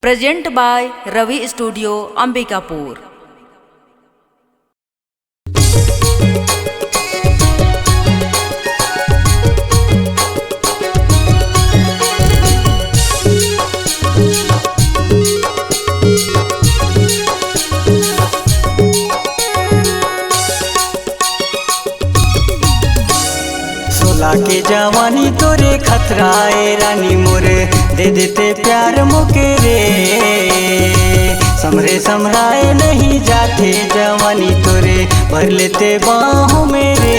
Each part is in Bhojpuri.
Present by Ravi Studio Ambikapur. सोला के जवानी तोरे खतराए रानी मोरे दे देते प्यार मोके रे। समरे समराए नहीं जाते जवानी तोरे भर लेते बाहों मेरे।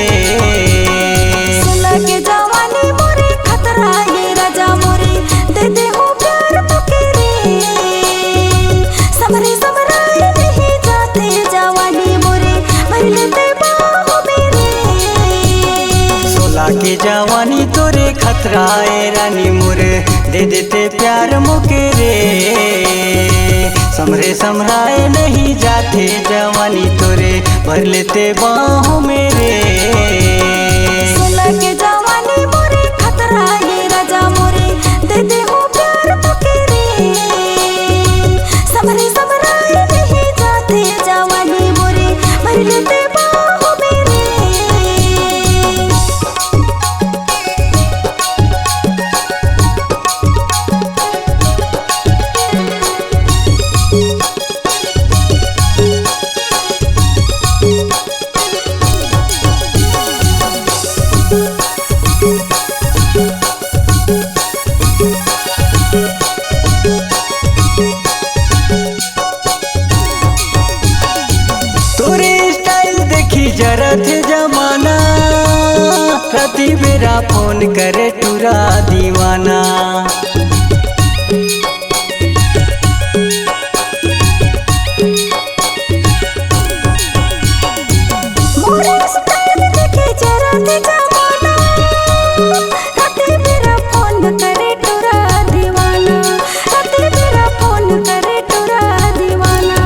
सोला के जवानी मोरे खतराए राजा मोरे दे दे हो प्यार मोके रे। समरे समराए नहीं जाते जवानी मोरे भर लेते बाहों मेरे। सोला के जवानी तोरे खतराए रानी मोरे दे देते प्यार मोके रे। समरे समराए नहीं जाते जवानी तोरे भर लेते बाहों मेरे। सोला के जवानी मोरे खतराए राजा मोरे दे दे हो प्यार मोके रे। समरे समराए नहीं जाते जवानी मोरे भर लेते बाहों मेरे। तोरे स्टाइल देखी जरत जमाना प्रति बेरा फोन करे टूरा दीवाना। मोरे स्टाइल देखे जरत जमाना राते मेरा फोन करे टूरा दीवाना। राते मेरा फोन करे टूरा दीवाना।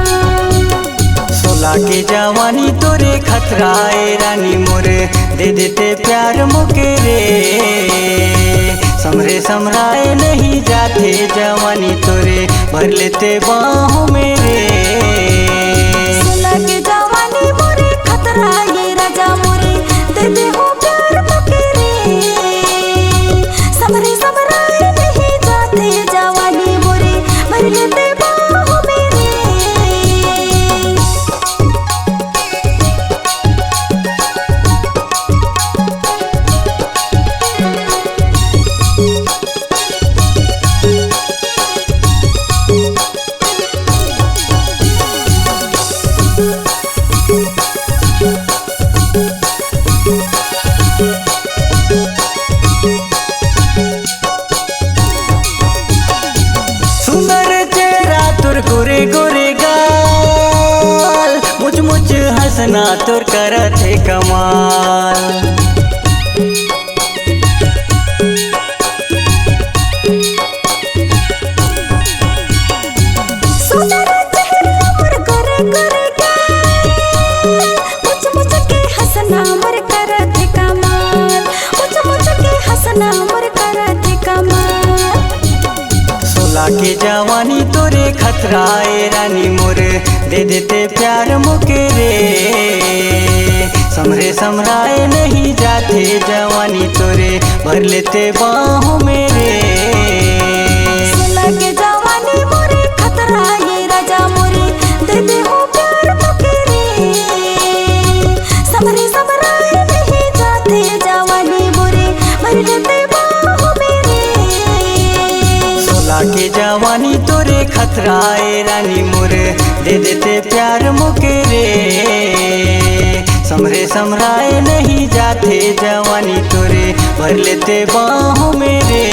सोला के जवानी तोरे खतराए रानी मोरे दे देते प्यार मोके रे। समरे समराए नहीं जाते जवानी तोरे भर लेते बाहों मेरे। सोला के जवानी मोरे खतराए राजा मोरे दे दे हो प्यार मोके रे। समरे समराए नहीं जाते जवानी मोरे भर लेते बाहों मेरे। सुंदर चेहरा तोर गोरे गोरे गाल मुझ मुझ हंसना तोर करत है कमाल। सुंदर चेहरा मोर गोरे गोरे गाल मुझ मुझ के हंसना मोर करत है कमाल। मुझ मुझ के हंसना मोर करत है कमाल। सोला के जवानी तोरे खतराए रानी मोरे दे देते प्यार मोके रे। समरे समराए नहीं जाते जवानी तोरे भर लेते बाहों मेरे। सोला के जवानी मोरे खतराए राजा मोरे दे दे हो प्यार मोके रे। समरे समराए नहीं जाते जवानी मोरे भर लेते बाहों मेरे। सोला के जवानी तोरे खतराए रानी मोरे दे देते प्यार मोके रे। समरे समराए नहीं जाते जवानी तोरे भर लेते बाहों मेरे।